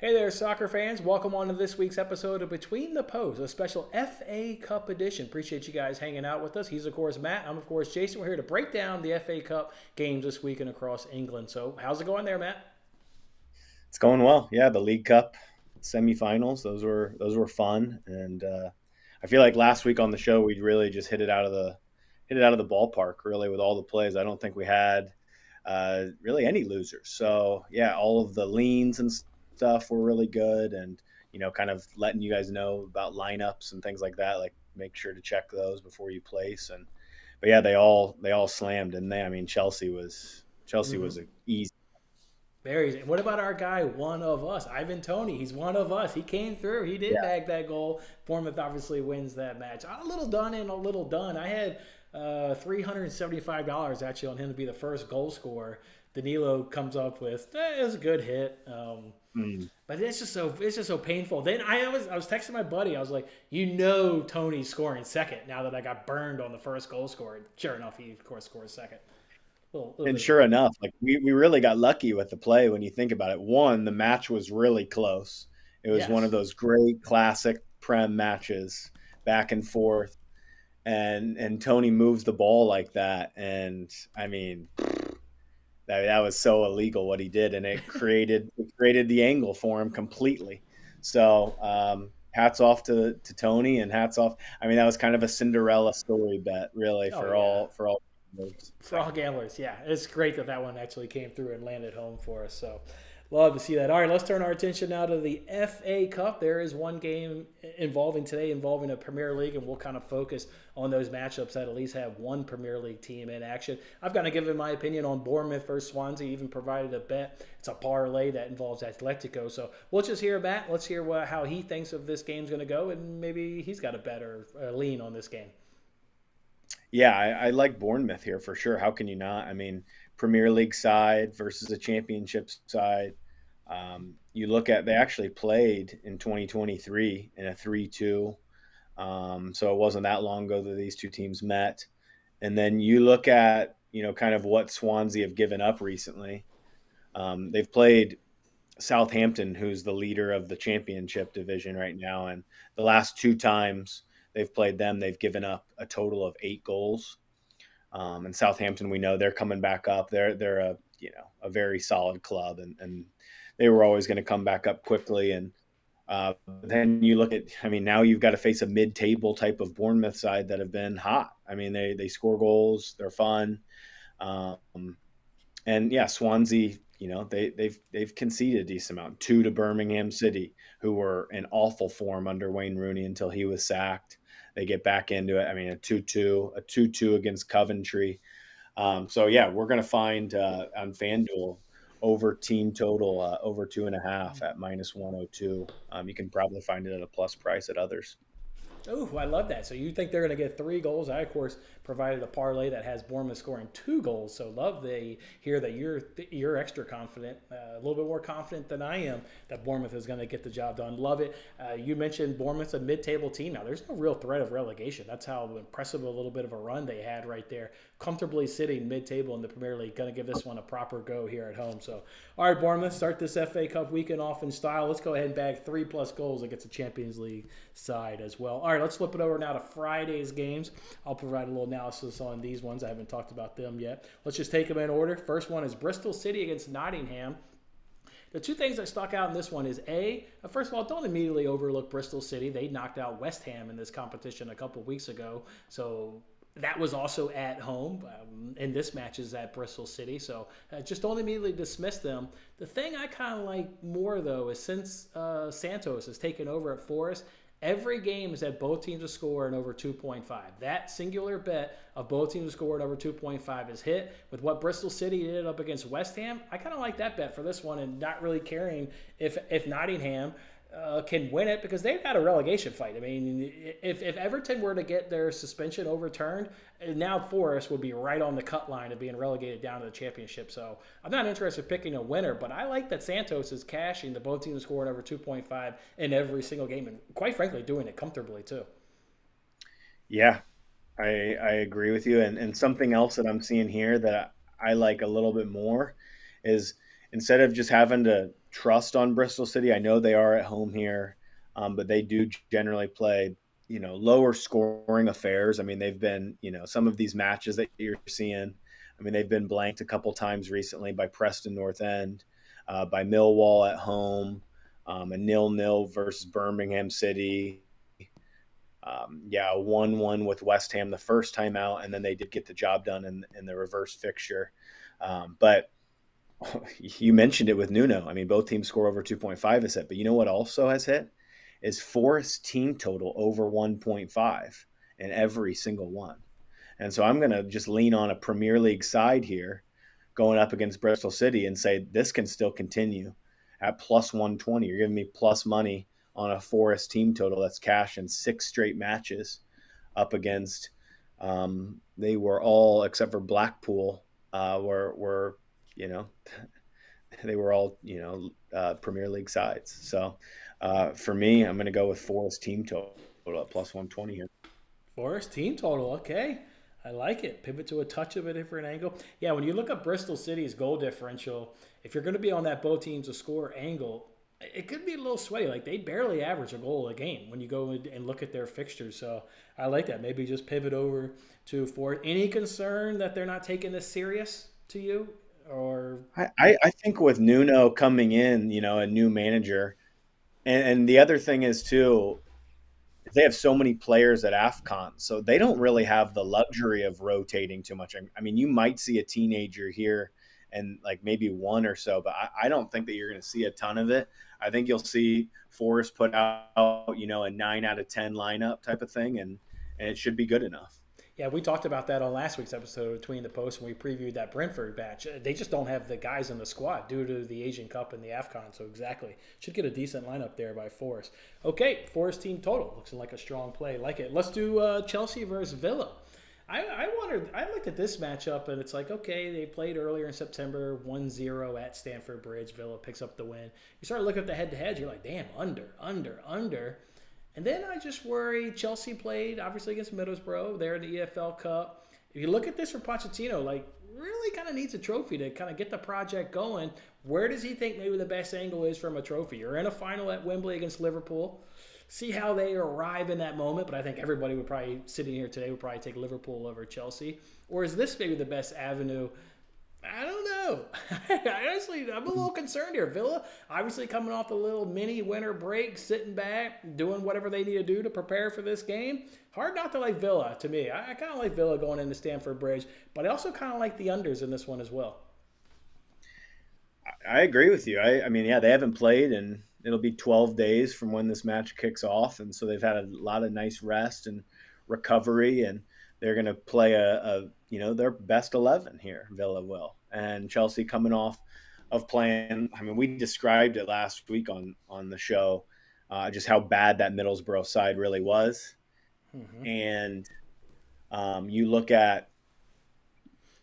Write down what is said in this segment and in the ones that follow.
Hey there, soccer fans. Welcome on to this week's episode of Between the Posts, a special FA Cup edition. Appreciate you guys hanging out with us. He's, of course, Matt. I'm, of course, Jason. We're here to break down the FA Cup games this weekend across England. So, how's it going there, Matt? It's going well. Yeah, the League Cup semifinals, those were fun, and I feel like last week on the show we really just hit it out of the ballpark. Really, with all the plays, I don't think we had really any losers. So yeah, all of the leans and stuff were really good, and kind of letting you guys know about lineups and things like that. Like make sure to check those before you place. And but yeah, they all slammed, and I mean Chelsea was Mm-hmm. a easy. Very easy. What about our guy, one of us, Ivan Tony? He's one of us. He came through. He did Yeah. bag that goal. Bournemouth obviously wins that match. A little done and a little done. I had $375 actually on him to be the first goal scorer. Danilo comes up with it was a good hit. Mm. But it's just so painful. Then I was texting my buddy. I was like, Tony's scoring second now that I got burned on the first goal scorer. Sure enough, he of course scores second. Little And bit of sure enough, like we really got lucky with the play when you think about it. One, the match was really close. It was one of yes. those great classic Prem matches, back and forth, and Tony moves the ball like that, and I mean that was so illegal what he did, and it created the angle for him completely. So hats off to Tony, and hats off. I mean that was kind of a Cinderella story bet, really, Oh for yeah. all moves. For So. all gamblers, yeah, it's great that that one actually came through and landed home for us. So, love to see that. All right, let's turn our attention now to the FA Cup. There is one game involving a Premier League, and we'll kind of focus on those matchups that at least have one Premier League team in action. I've got to give my opinion on Bournemouth versus Swansea. Even provided a bet. It's a parlay that involves Atletico. So we'll just hear Matt. Let's hear how he thinks of this game's going to go, and maybe he's got a better lean on this game. Yeah, I like Bournemouth here for sure. How can you not? I mean, Premier League side versus a championship side. You look at they actually played in 2023 in a 3-2. So it wasn't that long ago that these two teams met. And then you look at kind of what Swansea have given up recently. They've played Southampton, who's the leader of the championship division right now, and the last two times they've played them, they've given up a total of 8 goals. And Southampton, we know they're coming back up. They're a very solid club, and they were always going to come back up quickly. And then you look at, I mean, now you've got to face a mid-table type of Bournemouth side that have been hot. I mean, they score goals, they're fun, um, and yeah, Swansea. They've conceded a decent amount. Two to Birmingham City, who were in awful form under Wayne Rooney until he was sacked. They get back into it. I mean, a 2-2 against Coventry. So yeah, we're going to find on FanDuel over team total over 2.5 at -102. You can probably find it at a plus price at others. Oh, I love that. So you think they're going to get 3 goals? I of course provided a parlay that has Bournemouth scoring 2 goals. So love to hear that you're extra confident, a little bit more confident than I am that Bournemouth is going to get the job done. Love it. You mentioned Bournemouth's a mid-table team now. There's no real threat of relegation. That's how impressive a little bit of a run they had right there, comfortably sitting mid-table in the Premier League. Going to give this one a proper go here at home. So all right, Bournemouth, start this FA Cup weekend off in style. Let's go ahead and bag 3+ goals against the Champions League side as well. All right, let's flip it over now to Friday's games. I'll provide a little analysis on these ones. I haven't talked about them yet. Let's just take them in order. First one is Bristol City against Nottingham. The two things that stuck out in this one is first of all, don't immediately overlook Bristol City. They knocked out West Ham in this competition a couple weeks ago, so that was also at home. And this match is at Bristol City, so just don't immediately dismiss them. The thing I kind of like more though is since Santos has taken over at Forest, every game is that both teams to score in over 2.5. That singular bet of both teams to score in over 2.5 is hit. With what Bristol City did up against West Ham, I kind of like that bet for this one and not really caring if Nottingham can win it because they've got a relegation fight. I mean, if Everton were to get their suspension overturned, now Forest would be right on the cut line of being relegated down to the championship. So I'm not interested in picking a winner, but I like that Santos is cashing the both teams scoring over 2.5 in every single game, and quite frankly, doing it comfortably too. Yeah, I agree with you. And something else that I'm seeing here that I like a little bit more is instead of just having to trust on Bristol City. I know they are at home here, but they do generally play, lower scoring affairs. I mean, they've been, some of these matches that you're seeing, I mean, they've been blanked a couple times recently by Preston North End, by Millwall at home, a 0-0 versus Birmingham City. Yeah, a 1-1 with West Ham the first time out, and then they did get the job done in the reverse fixture. But you mentioned it with Nuno. I mean, both teams score over 2.5 has hit, but you know what also has hit is Forest team total over 1.5 in every single one. And so I'm going to just lean on a Premier League side here going up against Bristol City and say this can still continue at plus 120. You're giving me plus money on a Forest team total that's cash in 6 straight matches up against they were all except for Blackpool were you know they were all Premier League sides. So for me, I'm going to go with Forest team total at plus 120 here. Forest team total, okay. I like it. Pivot to a touch of a different angle. Yeah, when you look up Bristol City's goal differential, if you're going to be on that both teams to score angle, it could be a little sweaty. Like they barely average a goal a game when you go and look at their fixtures. So I like that. Maybe just pivot over to Forest. Any concern that they're not taking this serious to you? Or I think with Nuno coming in, a new manager, and the other thing is too, they have so many players at AFCON, so they don't really have the luxury of rotating too much. I mean, you might see a teenager here and like maybe one or so, but I don't think that you're going to see a ton of it. I think you'll see Forrest put out, a 9 out of 10 lineup type of thing, and it should be good enough. yeah, we talked about that on last week's episode between the posts when we previewed that Brentford match. They just don't have the guys in the squad due to the Asian Cup and the AFCON. So exactly, should get a decent lineup there by Forest. Okay, Forest team total looks like a strong play. Like it. Let's do Chelsea versus Villa. I wondered. I looked at this matchup and it's like, okay, they played earlier in September, 1-0 at Stamford Bridge. Villa picks up the win. You start looking at the head-to-head, you're like, damn, under. And then I just worry. Chelsea played obviously against Middlesbrough. They're in the EFL Cup. If you look at this for Pochettino, like really kind of needs a trophy to kind of get the project going. Where does he think maybe the best angle is from a trophy? You're in a final at Wembley against Liverpool. See how they arrive in that moment. But I think everybody would probably sitting here today would probably take Liverpool over Chelsea. Or is this maybe the best avenue? I don't know. Honestly, I'm a little concerned here. Villa, obviously coming off a little mini winter break, sitting back, doing whatever they need to do to prepare for this game. Hard not to like Villa, to me. I kind of like Villa going into Stamford Bridge, but I also kind of like the unders in this one as well. I agree with you. I mean, yeah, they haven't played, and it'll be 12 days from when this match kicks off, and so they've had a lot of nice rest and recovery, and they're going to play their best 11 here. Villa will, and Chelsea coming off of playing. I mean, we described it last week on the show, just how bad that Middlesbrough side really was, Mm-hmm. and you look at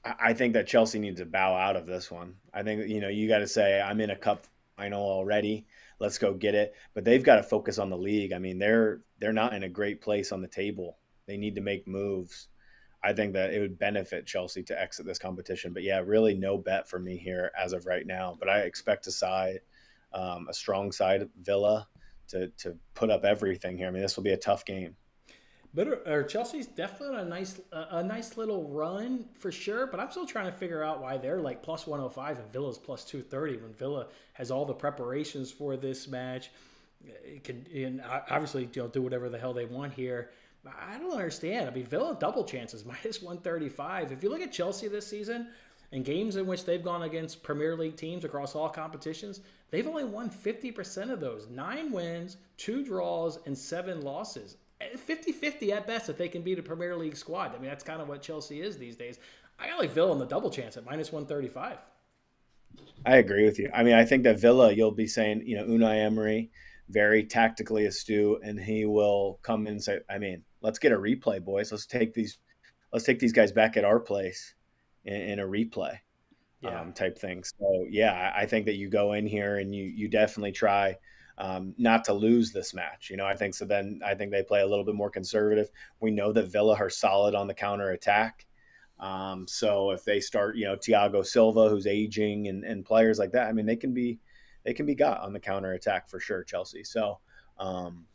I think that Chelsea needs to bow out of this one. I think you got to say I'm in a cup final already. Let's go get it. But they've got to focus on the league. I mean, they're not in a great place on the table. They need to make moves. I think that it would benefit Chelsea to exit this competition. But yeah, really no bet for me here as of right now. But I expect a strong side Villa to put up everything here. I mean, this will be a tough game. But Chelsea's definitely on a nice little run for sure. But I'm still trying to figure out why they're like plus 105 and Villa's plus 230 when Villa has all the preparations for this match. It can and obviously do whatever the hell they want here. I don't understand. I mean, Villa double chances minus 135. If you look at Chelsea this season and games in which they've gone against Premier League teams across all competitions, they've only won 50% of those. 9 wins, 2 draws, and 7 losses. 50-50 at best if they can beat a Premier League squad. I mean, that's kind of what Chelsea is these days. I got like Villa in the double chance at minus 135. I agree with you. I mean, I think that Villa, you'll be saying, Unai Emery, very tactically astute, and he will come in and say, I mean, let's get a replay, boys. Let's take these guys back at our place in a replay Yeah. type thing. So yeah, I think that you go in here and you definitely try not to lose this match. I think so. Then I think they play a little bit more conservative. We know that Villa are solid on the counter attack. So if they start, Thiago Silva, who's aging, and players like that, I mean, they can be they can be got on the counter attack for sure, Chelsea. Um,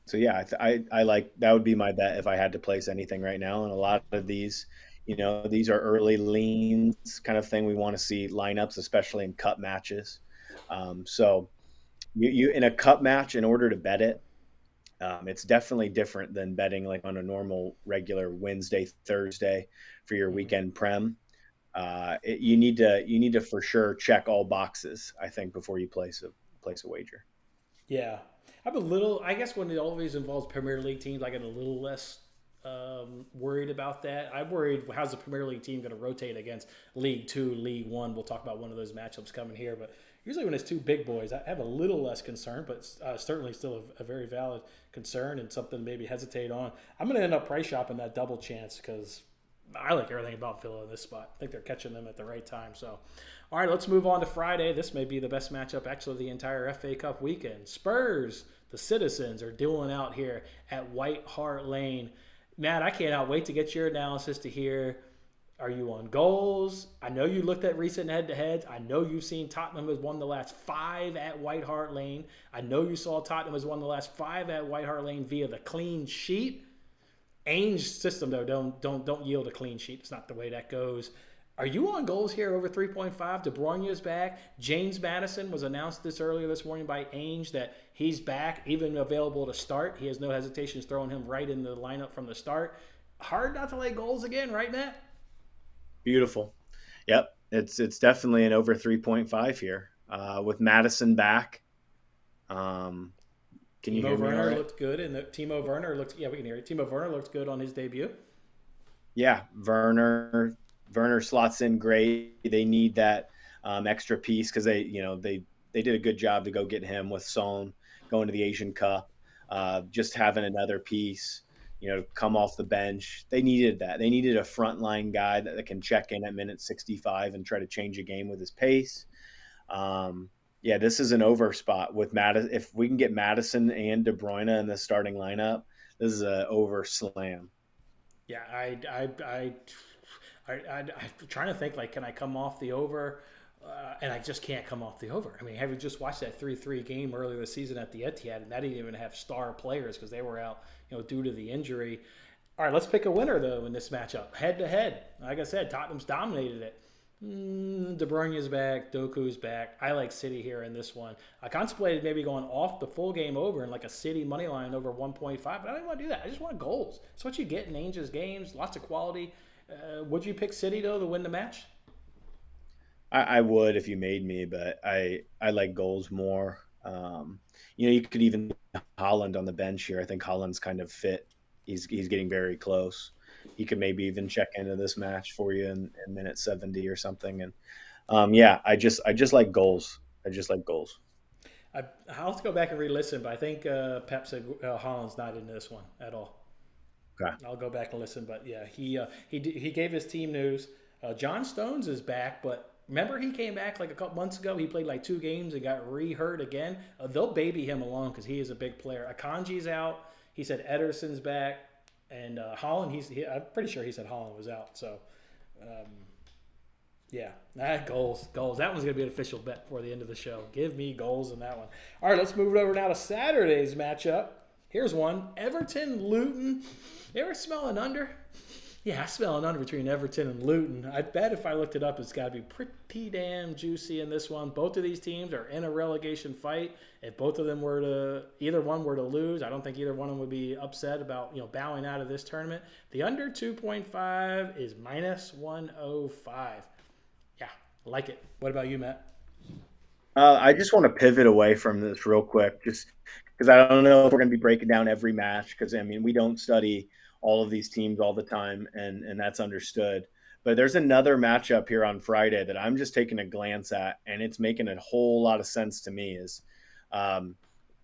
so yeah, I like that would be my bet if I had to place anything right now. And a lot of these, these are early leans kind of thing. We want to see lineups, especially in cup matches. So you in a cup match, in order to bet it, it's definitely different than betting like on a normal regular Wednesday, Thursday for your Mhm. weekend prem. You need to for sure check all boxes, I think, before you place a wager. Yeah, I'm a little. I guess when it always involves Premier League teams, I get a little less worried about that. I'm worried how's the Premier League team going to rotate against League Two, League One. We'll talk about one of those matchups coming here, but usually when it's two big boys, I have a little less concern, but certainly still a very valid concern and something to maybe hesitate on. I'm going to end up price shopping that double chance because I like everything about Villa in this spot. I think they're catching them at the right time. So, all right, let's move on to Friday. This may be the best matchup actually of the entire FA Cup weekend. Spurs, the Citizens, are dueling out here at White Hart Lane. Matt, I cannot wait to get your analysis to hear. Are you on goals? I know you looked at recent head-to-heads. I know you've seen Tottenham has won the last 5 at White Hart Lane. I know you saw Tottenham has won the last 5 at White Hart Lane via the clean sheet. Ainge's system though don't yield a clean sheet. It's not the way that goes. Are you on goals here over 3.5? De Bruyne is back. James Madison was announced earlier this morning by Ainge that he's back, even available to start. He has no hesitations throwing him right in the lineup from the start. Hard not to lay goals again, right, Matt? Beautiful. Yep, it's definitely an over 3.5 here with Madison back. Um, can you Timo hear me all Werner right? looked good, and Timo Werner looked. Yeah, we can hear it. Timo Werner looked good on his debut. Yeah, Werner slots in great. They need that extra piece because they did a good job to go get him with Son going to the Asian Cup. Just having another piece, come off the bench. They needed that. They needed a frontline guy that can check in at minute 65 and try to change a game with his pace. Um, yeah, this is an over spot with Madison. If we can get Madison and De Bruyne in the starting lineup, this is an over slam. Yeah, I'm trying to think like, can I come off the over? And I just can't come off the over. I mean, have you just watched that 3-3 game earlier this season at the Etihad, and that didn't even have star players because they were out, due to the injury. All right, let's pick a winner though in this matchup, head to head. Like I said, Tottenham's dominated it. De Bruyne is back. Doku's back. I like City here in this one. I contemplated maybe going off the full game over and like a City money line over 1.5, but I didn't want to do that. I just want goals. It's what you get in Ainge's games. Lots of quality. Would you pick City though to win the match? I would if you made me, but I like goals more. You could even Holland on the bench here. I think Holland's kind of fit. He's getting very close. He could maybe even check into this match for you in minute 70 or something. And yeah, I just like goals. I just like goals. I'll have to go back and re-listen, but I think Pep said Holland's not in this one at all. Okay. I'll go back and listen, but yeah, he gave his team news. John Stones is back, but remember he came back like a couple months ago. He played like 2 games and got re-hurt again. They'll baby him along because he is a big player. Akanji's out. He said Ederson's back, and Holland. I'm pretty sure he said Holland was out. So um, yeah, goals. That one's gonna be an official bet before the end of the show. Give me goals in that one. All right, let's move it over now to Saturday's matchup. Here's one: Everton Luton. You ever smell an under? Yeah, I smell an under between Everton and Luton. I bet if I looked it up, it's got to be pretty damn juicy in this one. Both of these teams are in a relegation fight. If both of them either one were to lose, I don't think either one of them would be upset about bowing out of this tournament. The under 2.5 is minus 105. Yeah, I like it. What about you, Matt? I just want to pivot away from this real quick, just because I don't know if we're going to be breaking down every match. Because I mean, we don't study all of these teams all the time, and that's understood. But there's another matchup here on Friday that I'm just taking a glance at, and it's making a whole lot of sense to me. Um,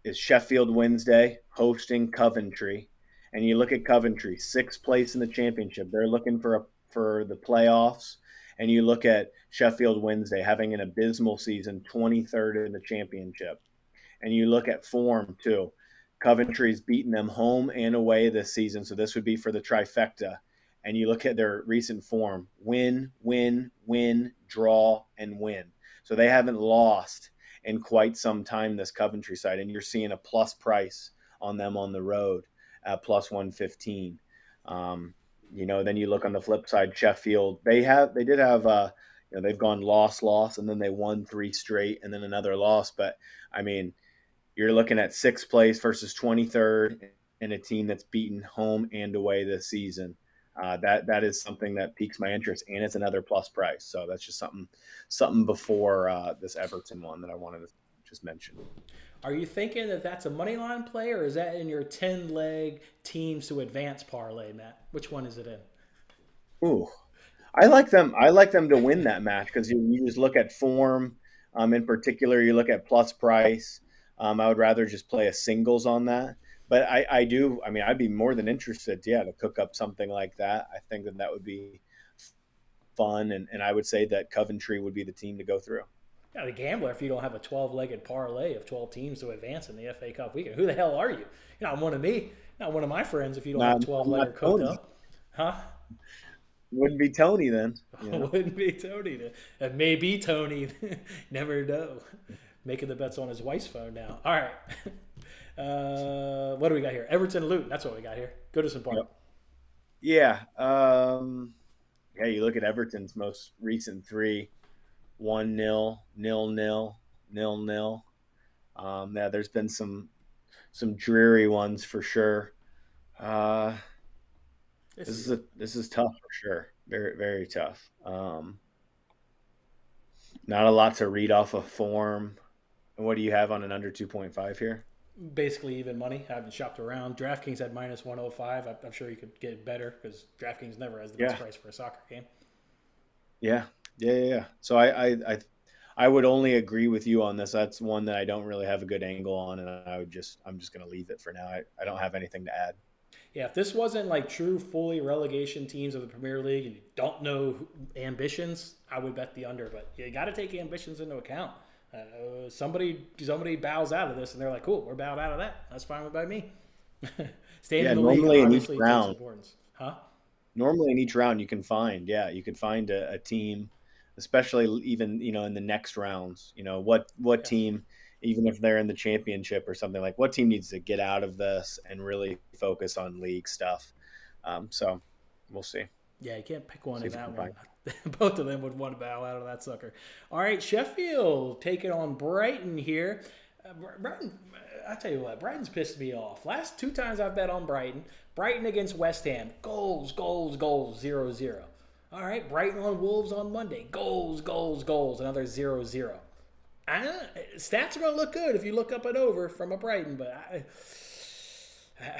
is Sheffield Wednesday hosting Coventry, and you look at Coventry, sixth place in the championship. They're looking for the playoffs, and you look at Sheffield Wednesday having an abysmal season, 23rd in the championship. And you look at form too. Coventry's beaten them home and away this season, so this would be for the trifecta. And you look at their recent form: win, win, win, draw, and win. So they haven't lost in quite some time, this Coventry side, and you're seeing a plus price on them on the road at plus 115. Um, then you look on the flip side, Sheffield. They did have they've gone loss, and then they won three straight, and then another loss. But I mean, you're looking at sixth place versus 23rd, and a team that's beaten home and away this season. That is something that piques my interest, and it's another plus price. So that's just something before this Everton one that I wanted to just mention. Are you thinking that that's a money line play, or is that in your 10-leg teams to advance parlay, Matt? Which one is it in? Ooh, I like them. I like them to win that match because you just look at form. In particular, you look at plus price. I would rather just play a singles on that. But I do. I mean, I'd be more than interested, yeah, to cook up something like that. I think that would be fun, and I would say that Coventry would be the team to go through. Yeah, the gambler, if you don't have a 12-legged parlay of 12 teams to advance in the FA Cup weekend, who the hell are you? You're not one of me, not one of my friends if you don't have Not, 12-legger cooked up. Huh? Wouldn't be Tony then. Wouldn't be Tony. It may be Tony. Never know. Making the bets on his wife's phone now. All right. What do we got here? Everton Luton. That's what we got here. Goodison Park. Yep. Yeah. Yeah, you look at Everton's most recent three: 1-0, 0-0, 0-0. Yeah, there's been some dreary ones for sure. This is tough for sure. Very, very tough. Not a lot to read off of form. What do you have on an under 2.5 here? Basically even money. I haven't shopped around. DraftKings had minus 105. I'm sure you could get better because DraftKings never has the best price for a soccer game. Yeah. So I would only agree with you on this. That's one that I don't really have a good angle on, and I'm just going to leave it for now. I don't have anything to add. Yeah, if this wasn't like true fully relegation teams of the Premier League and you don't know ambitions, I would bet the under. But you got to take ambitions into account. Somebody bows out of this and they're like, cool, we're bowed out of that. That's fine by me. Staying in the league obviously takes importance. Huh? Normally in each round you can find a team, especially even, in the next rounds, what team, even if they're in the championship or something, like what team needs to get out of this and really focus on league stuff. So we'll see. Yeah, you can't pick one in that one. Both of them would want to bow out of that sucker. All right, Sheffield taking on Brighton here. Brighton, I tell you what, Brighton's pissed me off. Last two times I've bet on Brighton. Brighton against West Ham. Goals, 0-0. All right, Brighton on Wolves on Monday. Goals, another 0-0. Stats are going to look good if you look up and over from a Brighton, but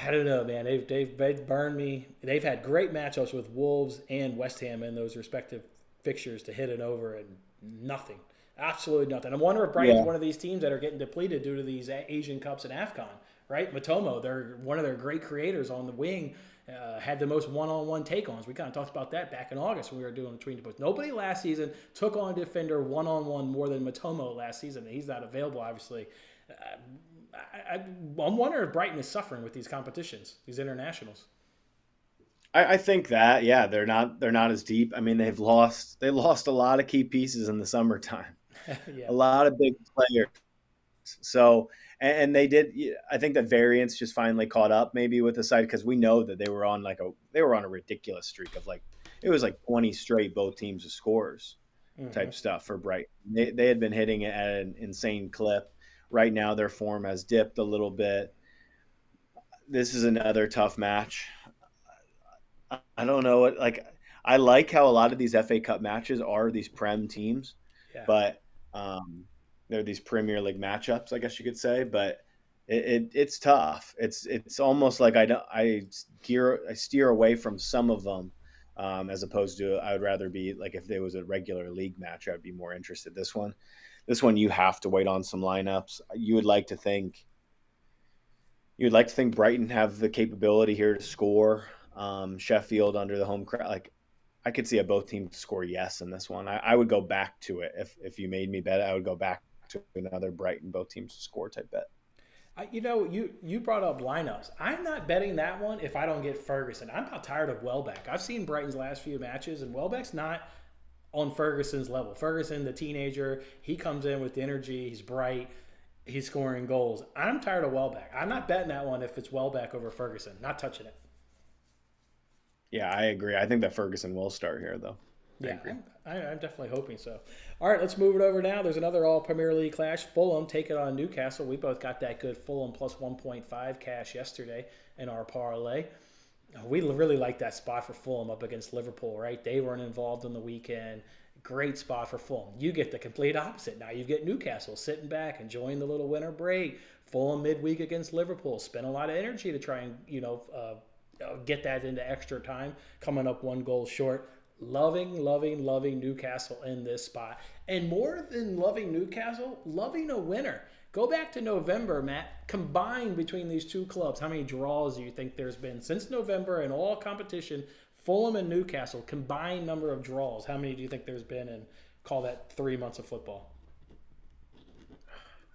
I don't know, man. They've burned me. They've had great matchups with Wolves and West Ham in those respective fixtures to hit it over, and nothing. Absolutely nothing. I wonder if Brighton's one of these teams that are getting depleted due to these Asian Cups and AFCON, right? Matomo, they're one of their great creators on the wing, had the most one-on-one take-ons. We kind of talked about that back in August when we were doing Between the Posts. Nobody last season took on a defender one-on-one more than Matomo last season, and he's not available, obviously. I'm wondering if Brighton is suffering with these competitions, these internationals. I think that, they're not as deep. I mean, they lost a lot of key pieces in the summertime. A lot of big players. So, and they did. I think that variance just finally caught up maybe with the side, because we know that they were on a ridiculous streak of it was 20 straight both teams of scores type stuff for Brighton. They had been hitting it at an insane clip. Right now, their form has dipped a little bit. This is another tough match. I don't know what I like how a lot of these FA Cup matches are these Prem teams, but they're these Premier League matchups, I guess you could say. But it's tough. It's almost like I steer away from some of them, as opposed to I would rather be if there was a regular league match, I'd be more interested. This one you have to wait on some lineups. You would like to think Brighton have the capability here to score. Sheffield under the home crowd, I could see both teams score yes in this one. I would go back to it if you made me bet. I would go back to another Brighton both teams to score type bet. You brought up lineups. I'm not betting that one if I don't get Ferguson. I'm about tired of Welbeck. I've seen Brighton's last few matches, and Welbeck's not on Ferguson's level. Ferguson, the teenager, he comes in with the energy. He's bright. He's scoring goals. I'm tired of Welbeck. I'm not betting that one if it's Welbeck over Ferguson. Not touching it. Yeah, I agree. I think that Ferguson will start here, though. I Yeah, agree. I'm definitely hoping so. All right, let's move it over now. There's another All Premier League clash. Fulham take it on Newcastle. We both got that good Fulham plus 1.5 cash yesterday in our parlay. We really like that spot for Fulham up against Liverpool, right? They weren't involved on the weekend. Great spot for Fulham. You get the complete opposite. Now you get Newcastle sitting back, enjoying the little winter break. Fulham midweek against Liverpool. Spend a lot of energy to try and get that into extra time. Coming up one goal short. Loving Newcastle in this spot. And more than loving Newcastle, loving a winner. Go back to November, Matt. Combined between these two clubs, how many draws do you think there's been since November in all competition? Fulham and Newcastle, combined number of draws. How many do you think there's been in, call that 3 months of football?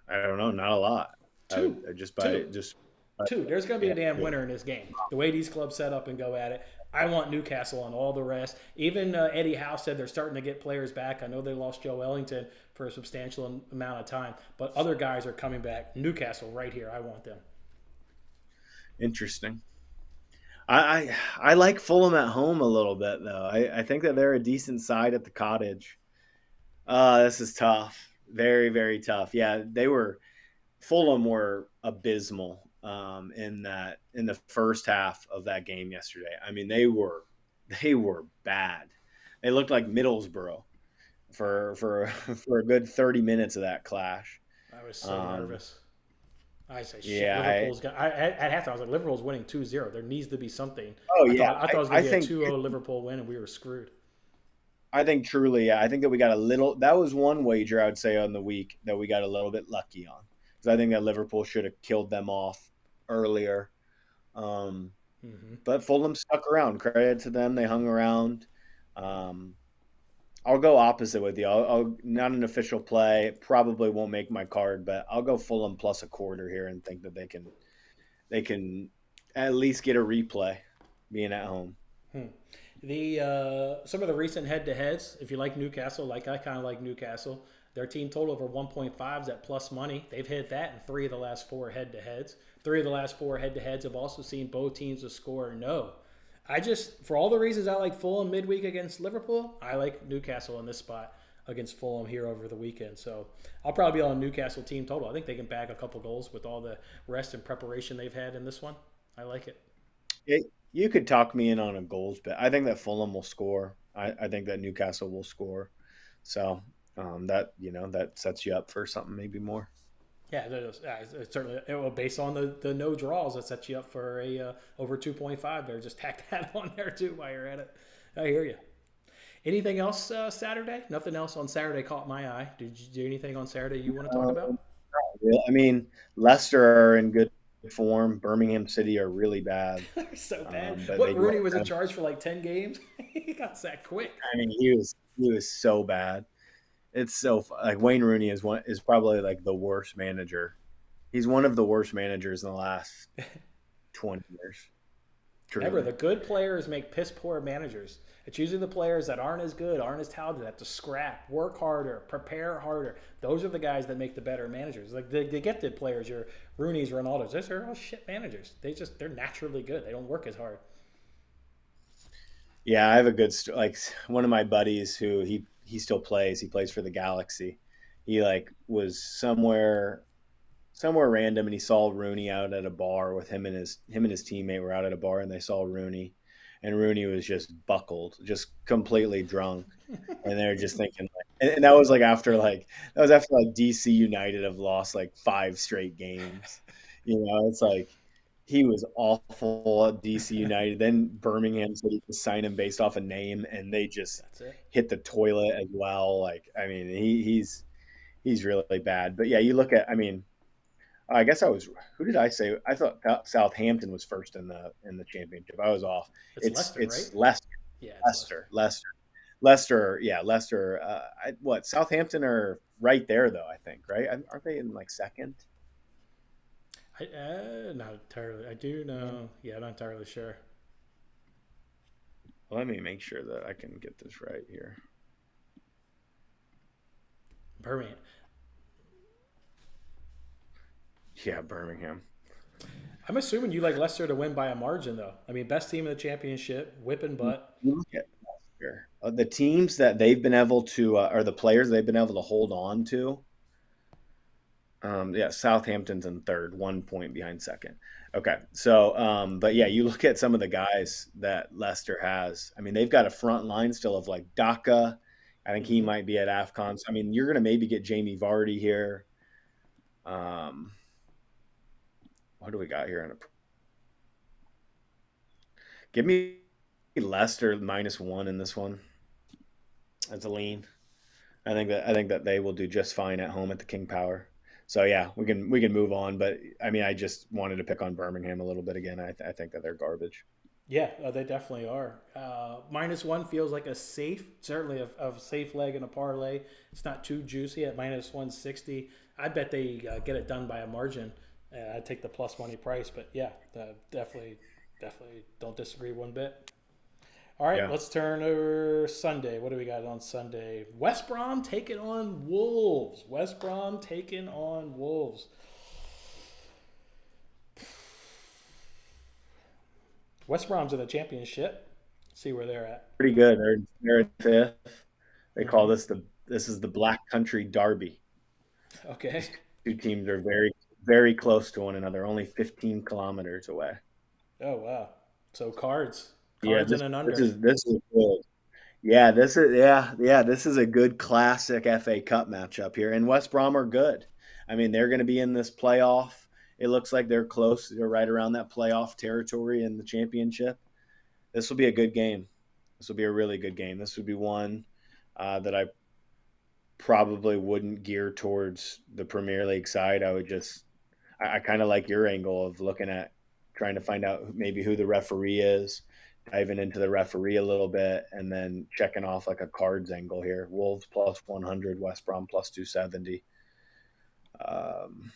I don't know, not a lot. Two. Just by Two. just Two. There's going to be yeah, a damn two. winner in this game. The way these clubs set up and go at it. I want Newcastle on all the rest. Even Eddie Howe said they're starting to get players back. I know they lost Joe Ellington for a substantial amount of time, but other guys are coming back. Newcastle right here. I want them. Interesting. I like Fulham at home a little bit though. I think that they're a decent side at the Cottage. This is tough. Very, very tough. Yeah, they were Fulham were abysmal in the first half of that game yesterday. I mean, they were bad. They looked like Middlesbrough for for a good 30 minutes of that clash. I was so Um, nervous. I say shit. yeah, Liverpool's got. At halftime, I was like, Liverpool's winning 2-0. There needs to be something. oh I yeah, thought I thought it was going I to be a think 2-0 Liverpool win, and we were screwed. I think truly, yeah. I think that we got a little. That was one wager I would say on the week that we got a little bit lucky on because I think that Liverpool should have killed them off earlier. Um, Hmm. but Fulham stuck around. Credit to them; they hung around. Um, I'll go opposite with you. I'll not an official play. Probably won't make my card, but I'll go Fulham plus a quarter here and think that they can at least get a replay being at home. Hmm. The some of the recent head-to-heads. If you like Newcastle, like I kind of like Newcastle, their team total over 1.5 is at plus money. They've hit that in three of the last four head-to-heads. Three of the last four head-to-heads have also seen both teams to score no. I just, for all the reasons I like Fulham midweek against Liverpool, I like Newcastle in this spot against Fulham here over the weekend. So I'll probably be on Newcastle team total. I think they can bag a couple goals with all the rest and preparation they've had in this one. I like it. It, you could talk me in on a goals bet. I think that Fulham will score. I think that Newcastle will score. So that that sets you up for something maybe more. Yeah, it's certainly well, based on the no draws, that sets you up for a over 2.5 there. Just tack that on there too while you're at it. I hear you. Anything else Saturday? Nothing else on Saturday caught my eye. Did you do anything on Saturday you want to talk Um, about? I mean, Leicester are in good form. Birmingham City are really bad, They're so bad. but they What do Rooney was in have. charge for like 10 games? He got sacked quick. I mean, he was so bad. It's like Wayne Rooney is probably like the worst manager. He's one of the worst managers in the last 20 years. Remember, Truly. the good players make piss poor managers. It's usually the players that aren't as good, aren't as talented, have to scrap, work harder, prepare harder. Those are the guys that make the better managers. Like the gifted players, your Rooney's, Ronaldo's, those are all shit managers. They're naturally good. They don't work as hard. Yeah, I have a good like one of my buddies who he still plays. He plays for the Galaxy. He like was somewhere random and he saw Rooney out at a bar with him and his teammate were out at a bar and they saw Rooney and Rooney was just buckled, just completely drunk. And they're just thinking like and that was after like DC United have lost like five straight games. It's like he was awful at DC United. Then Birmingham said he could sign him based off a name and they just That's it. hit the toilet as well. Like I mean he's really bad. But yeah, you look at I mean I guess I was. Who did I say? I thought Southampton was first in the championship. I was off. It's It's Leicester, right? it's Leicester, Yeah, it's Leicester. Leicester. Yeah, Leicester. What Southampton are right there though? I think right. Aren't they in like second? Not entirely. I do know. Yeah, not entirely sure. Well, let me make sure that I can get this right here. Birmingham. Yeah, Birmingham. I'm assuming you like Leicester to win by a margin, though. I mean, best team in the championship, whipping butt. You look at Leicester, the teams that they've been able to, or the players they've been able to hold on to. Yeah, Southampton's in third, 1 point behind second. Okay, so, but yeah, you look at some of the guys that Leicester has. I mean, they've got a front line still of like Daka. I think he Hmm. might be at AFCON. So, I mean, you're going to maybe get Jamie Vardy here. Um, what do we got here? Give me Leicester -1 in this one. That's a lean. I think that they will do just fine at home at the King Power. So yeah, we can move on. But I mean, I just wanted to pick on Birmingham a little bit again. I think that they're garbage. Yeah, they definitely are. -1 feels like a safe, certainly a safe leg in a parlay. It's not too juicy at -160. I bet they get it done by a margin. I'd take the plus money price, but yeah, definitely don't disagree one bit. All right, Yeah, let's turn to Sunday. What do we got on Sunday? West Brom taking on Wolves. West Brom taking on Wolves. West Brom's in the championship. See where they're at. pretty good. They're in fifth. They call Hmm. this is the Black Country Derby. Okay. These two teams are very close to one another, only 15 kilometers away. Oh wow. So cards, Yeah, cards this and an this under. is this is good. This is a good classic FA Cup matchup here, and West Brom are good. I mean, they're going to be in this playoff. It looks like they're close. They're right around that playoff territory in the championship. This will be a good game. This will be a really good game. This would be one that I probably wouldn't gear towards the Premier League side. I kind of like your angle of looking at trying to find out maybe who the referee is, diving into the referee a little bit, and then checking off like a cards angle here. Wolves +100, West Brom +270. Um,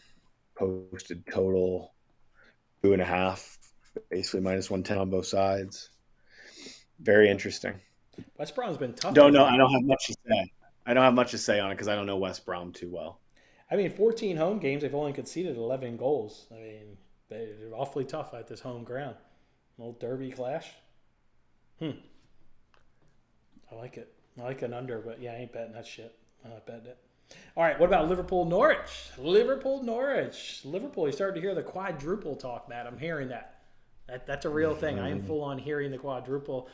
Posted total 2.5, basically -110 on both sides. Very Yeah. interesting. West Brom's been tough Don't know. I lately. don't have much to say. I don't have much to say on it because I don't know West Brom too well. I mean, 14 home games, they've only conceded 11 goals. I mean, they're awfully tough at this home ground. An old derby clash. Hmm. I like it. I like an under, but yeah, I ain't betting that shit. I'm not betting it. All right, what about Liverpool Norwich? Liverpool Norwich. Liverpool, you started to hear the quadruple talk, Matt. I'm hearing that. That's a real thing. I am Mhm. full on hearing the quadruple.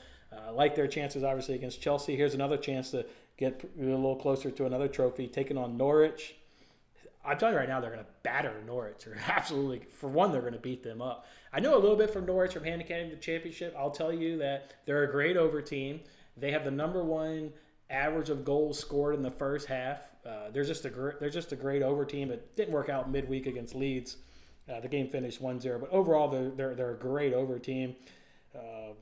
Like their chances, obviously, against Chelsea. Here's another chance to get a little closer to another trophy, taking on Norwich. I'm telling you right now, they're going to batter Norwich. Or absolutely, for one, they're going to beat them up. I know a little bit from Norwich from handicapping the championship. I'll tell you that they're a great over team. They have the number one average of goals scored in the first half. They're just a great over team. It didn't work out midweek against Leeds. The game finished 1-0, but overall they're a great over team. Uh,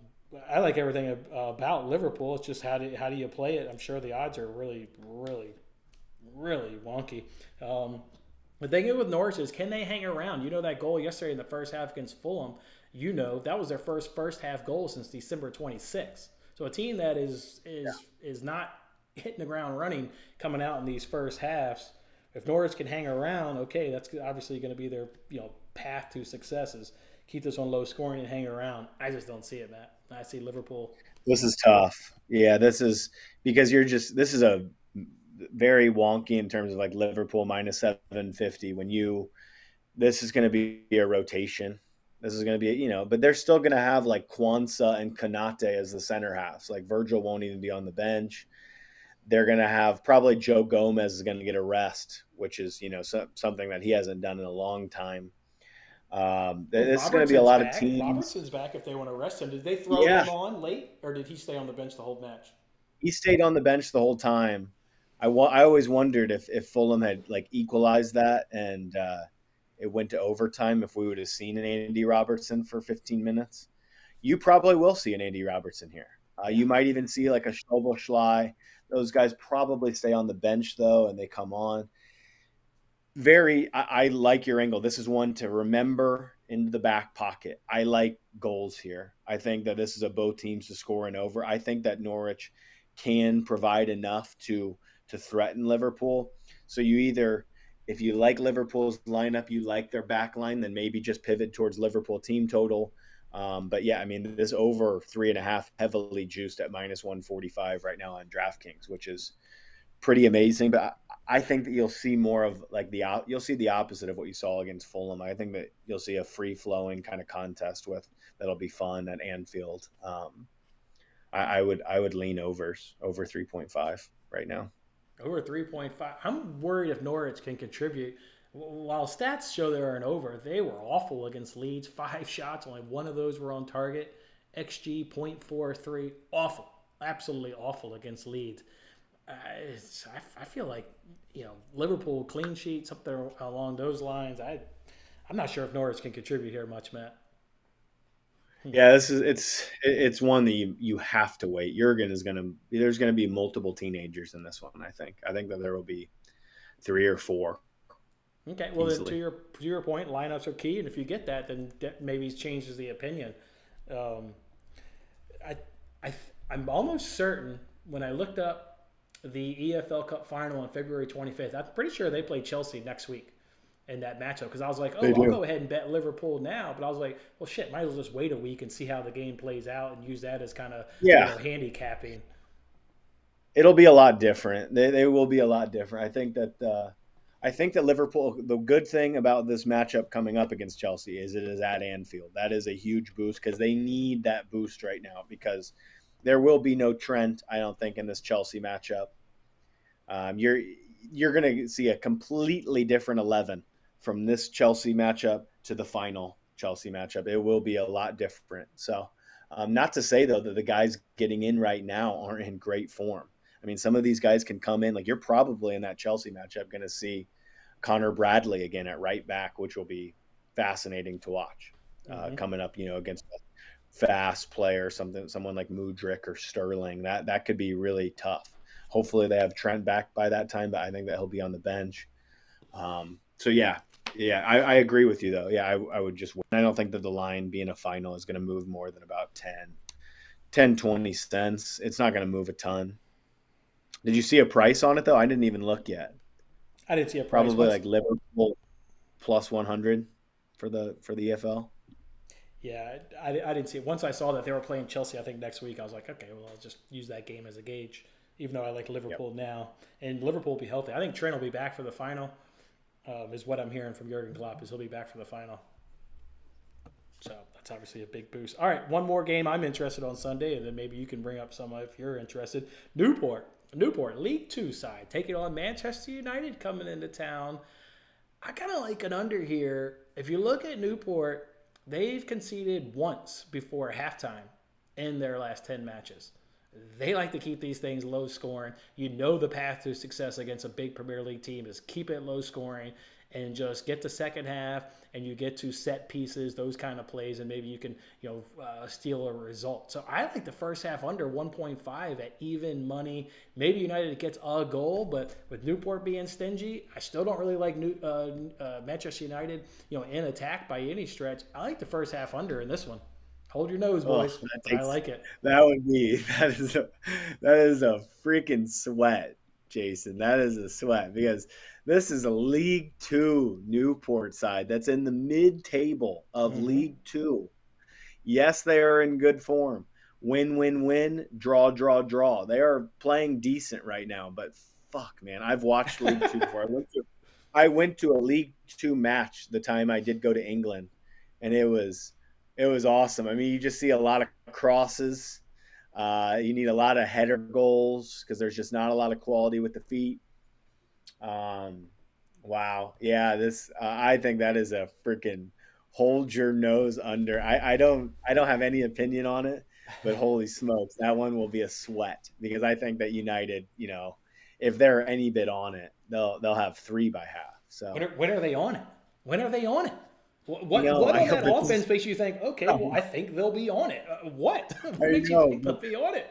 I like everything about Liverpool. It's just how do you play it? I'm sure the odds are really wonky. The thing with Norwich is, can they hang around? You know that goal yesterday in the first half against Fulham. You know that was their first half goal since December 26th. So a team that is not hitting the ground running coming out in these first halves. If Norwich can hang around, okay, that's obviously going to be their path to successes. Keep this one low scoring and hang around. I just don't see it, Matt. I see Liverpool. This is tough. Yeah, this is because this is a very wonky in terms of like Liverpool -750 when this is going to be a rotation. This is going to be, but they're still going to have like Kwanzaa and Kanate as the center halves. Like Virgil won't even be on the bench. They're going to have probably Joe Gomez is going to get a rest, which is, something that he hasn't done in a long time. Oh, This is going to be a lot of teams. Robertson's back if they want to rest him. Did they throw Yeah, him on late, or did he stay on the bench the whole match? he stayed on the bench the whole time. I always wondered if Fulham had like equalized that and it went to overtime, if we would have seen an Andy Robertson for 15 minutes. You probably will see an Andy Robertson here. Yeah. You might even see like a Schley. Those guys probably stay on the bench though, and they come on. I like your angle. This is one to remember into the back pocket. I like goals here. I think that this is a both teams to score and over. I think that Norwich can provide enough to threaten Liverpool. So you either, if you like Liverpool's lineup, you like their back line, then maybe just pivot towards Liverpool team total. But yeah, I mean, this over 3.5 heavily juiced at -145 right now on DraftKings, which is pretty amazing. But I think that you'll see more of like you'll see the opposite of what you saw against Fulham. I think that you'll see a free flowing kind of contest with that'll be fun at Anfield. I would lean over 3.5 right now. Over 3.5. I'm worried if Norwich can contribute. While stats show they are an over, they were awful against Leeds. 5 shots, only one of those were on target. XG 0.43. Awful. Absolutely awful against Leeds. I feel like, Liverpool clean sheets up there along those lines. I'm not sure if Norwich can contribute here much, Matt. Yeah, it's one that you have to wait. Jurgen is gonna there's gonna be multiple teenagers in this one. I think that there will be 3 or 4 Okay, well then to easily. your point, lineups are key, and if you get that, then that maybe changes the opinion. Um, I, I, I'm almost certain when I looked up the EFL Cup final on February 25th, I'm pretty sure they play Chelsea next week in that matchup because I was like, They oh, I'll do. go ahead and bet Liverpool now, but I was like, well, shit, might as well just wait a week and see how the game plays out and use that as kind of Yeah, handicapping. it'll be a lot different. They will be a lot different. I think that Liverpool. The good thing about this matchup coming up against Chelsea is it is at Anfield. That is a huge boost because they need that boost right now because there will be no Trent. I don't think in this Chelsea matchup. You're going to see a completely different 11 from this Chelsea matchup to the final Chelsea matchup. It will be a lot different. So, not to say though that the guys getting in right now aren't in great form. I mean, some of these guys can come in. Like you're probably in that Chelsea matchup going to see Connor Bradley again at right back, which will be fascinating to watch Mm-hmm. coming up. Against a fast player, someone like Mudryk or Sterling. That could be really tough. Hopefully they have Trent back by that time, but I think that he'll be on the bench. So yeah, I agree with you though. Yeah, I would just. I don't think that the line being a final is going to move more than about 10, 20 cents. It's not going to move a ton. Did you see a price on it though? I didn't even look yet. I didn't see a price Probably once. like Liverpool plus 100 for the EFL. Yeah, I didn't see it. Once I saw that they were playing Chelsea, I think next week, I was like, okay, well, I'll just use that game as a gauge, even though I like Yep. Liverpool now. And Liverpool will be healthy. I think Trent will be back for the final, is what I'm hearing from Jurgen Klopp, is he'll be back for the final. So that's obviously a big boost. All right, one more game I'm interested on Sunday, and then maybe you can bring up some if you're interested. Newport, League Two side, taking on Manchester United coming into town. I kind of like an under here. If you look at Newport, they've conceded once before halftime in their last 10 matches. They like to keep these things low scoring. You know the path to success against a big Premier League team is keep it low scoring and just get to second half and you get to set pieces, those kind of plays, and maybe you can steal a result. So I like the first half under 1.5 at even money. Maybe United gets a goal, but with Newport being stingy, I still don't really like Manchester United, in attack by any stretch. I like the first half under in this one. Hold your nose, Oh, boys, but I like it. that would be that is a freaking sweat, Jason. That is a sweat because this is a League Two Newport side that's in the mid table of Mm-hmm. League Two. Yes, they are in good form. Win, win, win, draw, draw, draw. They are playing decent right now, but fuck, man, I've watched League Two before. I went to a League Two match the time I did go to England, and it was awesome. I mean, you just see a lot of crosses. You need a lot of header goals because there's just not a lot of quality with the feet. Um, wow, yeah, this I think that is a freaking hold your nose under. I don't have any opinion on it, but holy smokes, that one will be a sweat because I think that United, if they're any bit on it, they'll have 3 by half. When So are they on it? When are they on it? What I what, know, what I on know, that but offense makes you think, okay, well, I think they'll be on it? What? What I makes you know, think but they'll be on it?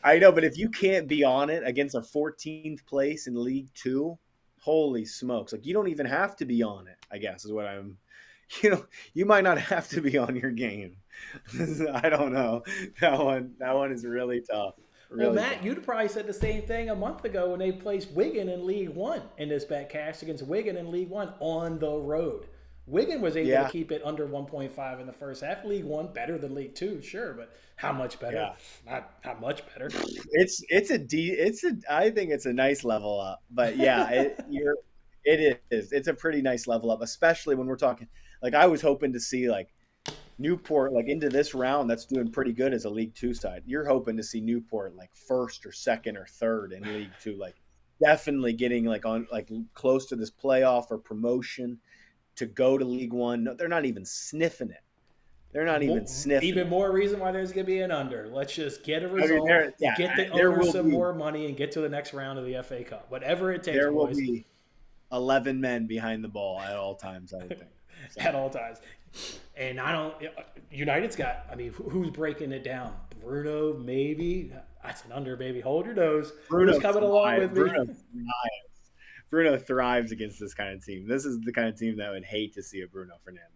but if you can't be on it against a 14th place in League Two, holy smokes! Like you don't even have to be on it. I guess is what I'm. You might not have to be on your game. I don't know. That one is really tough. Well, really Matt, don't. you'd probably said the same thing a month ago when they placed Wigan in League One in this bet cash against Wigan in League One on the road. Wigan was able to Yeah, keep it under 1.5 in the first half. League One better than League Two, sure, but how much better? yeah. Not much better. It's a I think it's a nice level up. But yeah, it is. It's a pretty nice level up, especially when we're talking like I was hoping to see like Newport like into this round that's doing pretty good as a League Two side. You're hoping to see Newport like first or second or third in League Two, like definitely getting like on like close to this playoff or promotion to go to League One. No, they're not even sniffing it. They're not even sniffing Even it. more reason why there's going to be an under. Let's just get a I mean, result, get the there owner will some be more money, and get to the next round of the FA Cup. Whatever it takes, there will boys, be 11 men behind the ball at all times. I would think. at So all times. And I don't. United's got. I mean, who's breaking it down? Bruno, maybe. That's an under, baby. Hold your nose. Who's Bruno coming along thrives. with me? Bruno thrives against this kind of team. This is the kind of team that would hate to see a Bruno Fernandez.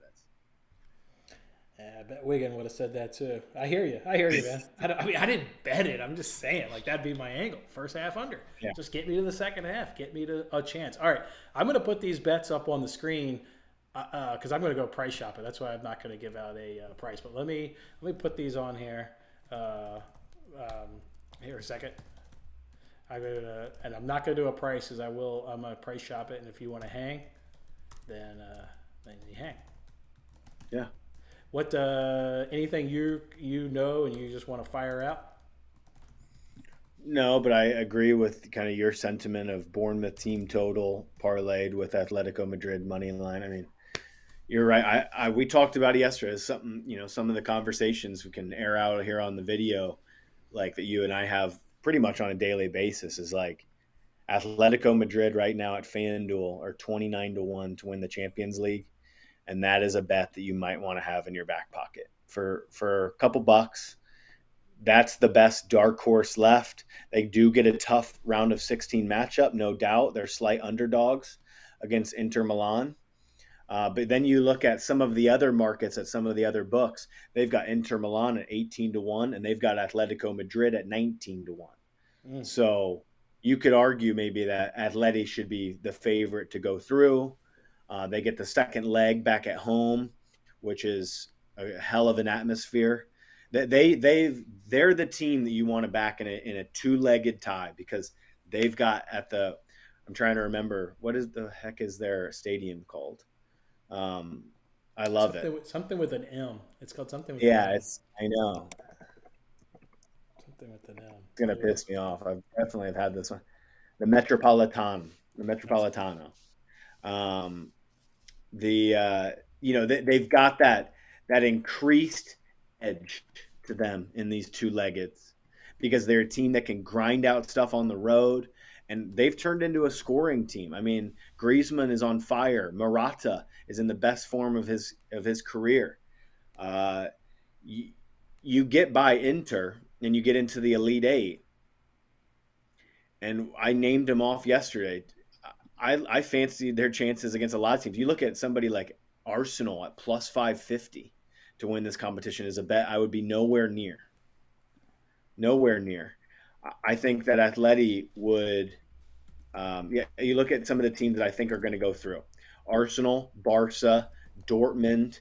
Yeah, I bet Wigan would have said that too. I hear you. I hear you, man. I mean, I didn't bet it. I'm just saying, like that'd be my angle. First half under. Yeah. Just get me to the second half. Get me to a chance. All right, I'm going to put these bets up on the screen because I'm going to go price shopping. That's why I'm not going to give out a price. But let me put these on here. Here a second. And I'm not going to do a price as I will. I'm going to price shop it, and if you want to hang, then you hang. Yeah. What anything you know and you just want to fire out? No, but I agree with kind of your sentiment of Bournemouth team total parlayed with Atletico Madrid money line. I mean, you're right. We talked about it yesterday. It's something, some of the conversations we can air out here on the video, like that you and I have pretty much on a daily basis, is like Atletico Madrid right now at FanDuel are 29-1 to win the Champions League, and that is a bet that you might want to have in your back pocket for a couple bucks. That's the best dark horse left. They do get a tough round of 16 matchup, no doubt. They're slight underdogs against Inter Milan. But then you look at some of the other markets at some of the other books. They've got Inter Milan at 18-1, and they've got Atletico Madrid at 19-1. Mm. So you could argue maybe that Atleti should be the favorite to go through. They get the second leg back at home, which is a hell of an atmosphere. They're the team that you want to back in a two-legged tie because they've got I'm trying to remember what is the heck is their stadium called. I love it. Something with an M. It's called something with an Yeah, M. I know. Something with an M. It's gonna piss me off. I've definitely have had this one. The Metropolitano. Um, they've got that increased edge to them in these two-leggeds because they're a team that can grind out stuff on the road, and they've turned into a scoring team. I mean, Griezmann is on fire. Morata is in the best form of his career. You get by Inter and you get into the Elite Eight, and I named them off yesterday. I fancy their chances against a lot of teams. You look at somebody like Arsenal at plus 550 to win this competition is a bet I would be nowhere near. Nowhere near. I think that Atleti would. You look at some of the teams that I think are going to go through: Arsenal, Barca, Dortmund,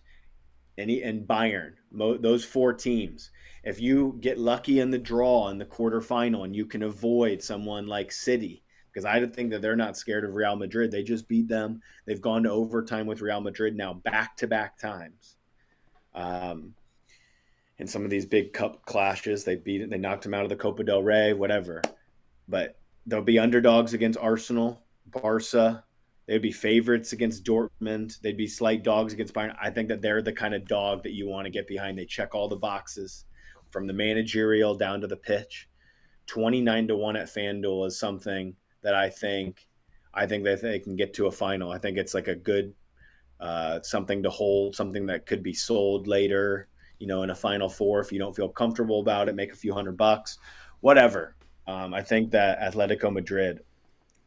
and Bayern. Those four teams. If you get lucky in the draw in the quarterfinal and you can avoid someone like City, because I think that they're not scared of Real Madrid. They just beat them. They've gone to overtime with Real Madrid now back-to-back times. In some of these big cup clashes, they knocked them out of the Copa del Rey, whatever. But they'll be underdogs against Arsenal, Barca. They'd be favorites against Dortmund. They'd be slight dogs against Bayern. I think that they're the kind of dog that you want to get behind. They check all the boxes from the managerial down to the pitch. 29-1 at FanDuel is something that I think that they can get to a final. I think it's like a good something to hold, something that could be sold later, in a Final Four if you don't feel comfortable about it, make a few $100, whatever. I think that Atletico Madrid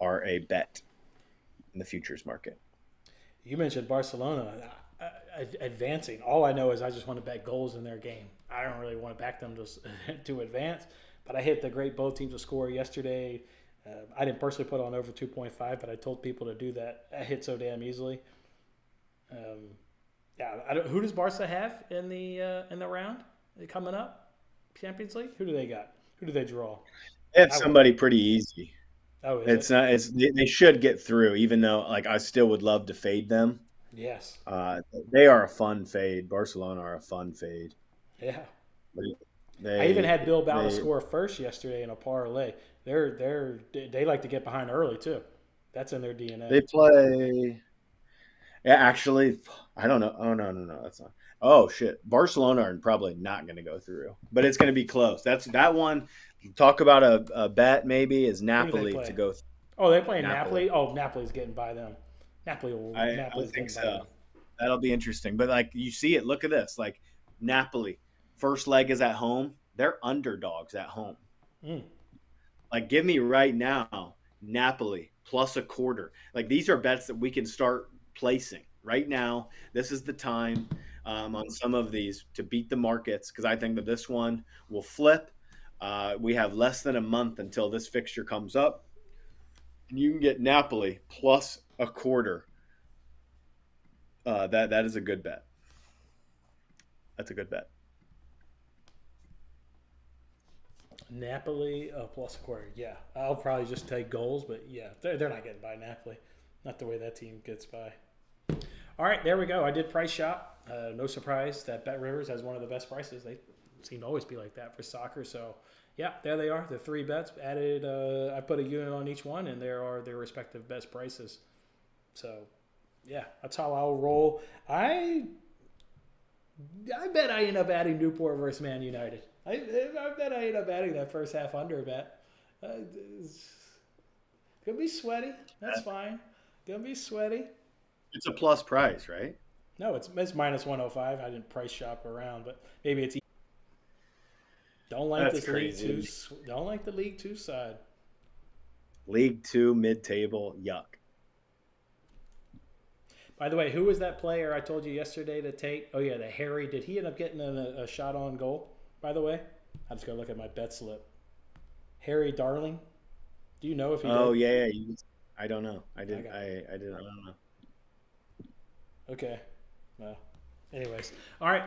are a bet in the futures market. You mentioned Barcelona advancing. All I know is I just want to bet goals in their game. I don't really want to back them to advance. But I hit the great both teams to score yesterday. I didn't personally put on over 2.5, but I told people to do that. I hit so damn easily. Um, yeah, who does Barca have in the round coming up? Champions League. Who do they got? Who do they draw? They have I would. somebody pretty easy. Oh, is It's it? not. It's they should get through, even though like I still would love to fade them. Yes. Uh, they are a fun fade. Barcelona are a fun fade. Yeah. They I even they had Bilbao to they, score first yesterday in a parlay. They like to get behind early too. That's in their DNA. they play. Yeah, actually, I don't know. Oh no, that's not. Oh shit, Barcelona are probably not going to go through, but it's going to be close. That's that one. Talk about a bet maybe is Who do they Napoli to play? go. Oh, they play Napoli. Napoli. Oh, Napoli's getting by them. I Napoli's think getting by so. them. That'll be interesting. But like you see it, look at this. Like Napoli, first leg is at home. They're underdogs at home. Mm. Like give me right now Napoli plus a quarter. Like these are bets that we can start placing right now. This is the time on some of these to beat the markets because I think that this one will flip. We have less than a month until this fixture comes up. And you can get Napoli plus a quarter. That is a good bet. That's a good bet. Napoli plus a quarter. Yeah, I'll probably just take goals, but yeah, they're not getting by Napoli. Not the way that team gets by. All right, there we go. I did price shop. No surprise that Bet Rivers has one of the best prices. They seem to always be like that for soccer. So, yeah, there they are. The three bets added. I put a unit on each one, and there are their respective best prices. So, yeah, that's how I'll roll. I bet I end up adding Newport versus Man United. I bet I end up adding that first half under bet. It's gonna be sweaty. That's fine. Gonna be sweaty. It's a plus price, right? No, it's minus 105. I didn't price shop around, but maybe it's. Don't like That's this League Two. crazy. Don't like the League Two side. League Two, mid-table, yuck. By the way, who was that player I told you yesterday to take? Oh yeah, the Harry. Did he end up getting a shot on goal? By the way, I'm just gonna look at my bet slip. Harry Darling. Do you know if he Oh did? yeah, yeah. I don't know. I got. I didn't. I don't know. Okay. Well, anyways. All right.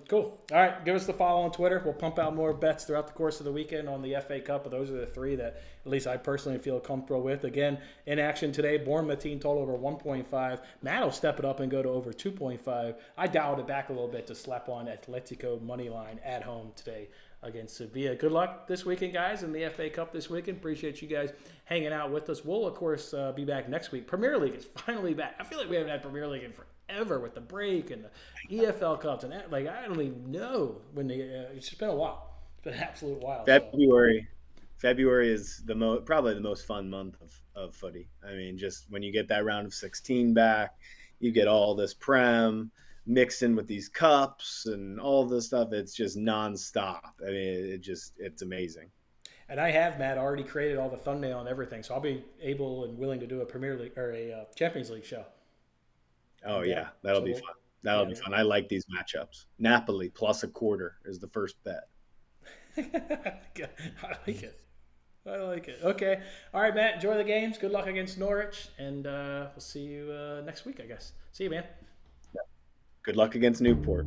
Cool. All right. Give us the follow on Twitter. We'll pump out more bets throughout the course of the weekend on the FA Cup. But those are the three that at least I personally feel comfortable with. Again, in action today, Bournemouth team total over 1.5. Matt will step it up and go to over 2.5. I dialed it back a little bit to slap on Atletico money line at home today against Sevilla. Good luck this weekend, guys, in the FA Cup this weekend. Appreciate you guys hanging out with us. We'll, of course, be back next week. Premier League is finally back. I feel like we haven't had Premier League in forever with the break and the EFL Cups. And that, like, I don't even know when it's just been a while. It's been an absolute while. So, February. February is probably the most fun month of footy. I mean, just when you get that round of 16 back, you get all this prem mixed in with these cups and all this stuff. It's just nonstop. I mean, it's amazing. and I have, Matt, already created all the thumbnail and everything. So I'll be able and willing to do a Premier League or a Champions League show. Oh Yeah. yeah, that'll So be we'll, fun. That'll yeah. be fun. I like these matchups. Napoli plus a quarter is the first bet. I like it. I like it. Okay. All right, Matt. Enjoy the games. Good luck against Norwich. And we'll see you next week, I guess. See you, man. Good luck against Newport.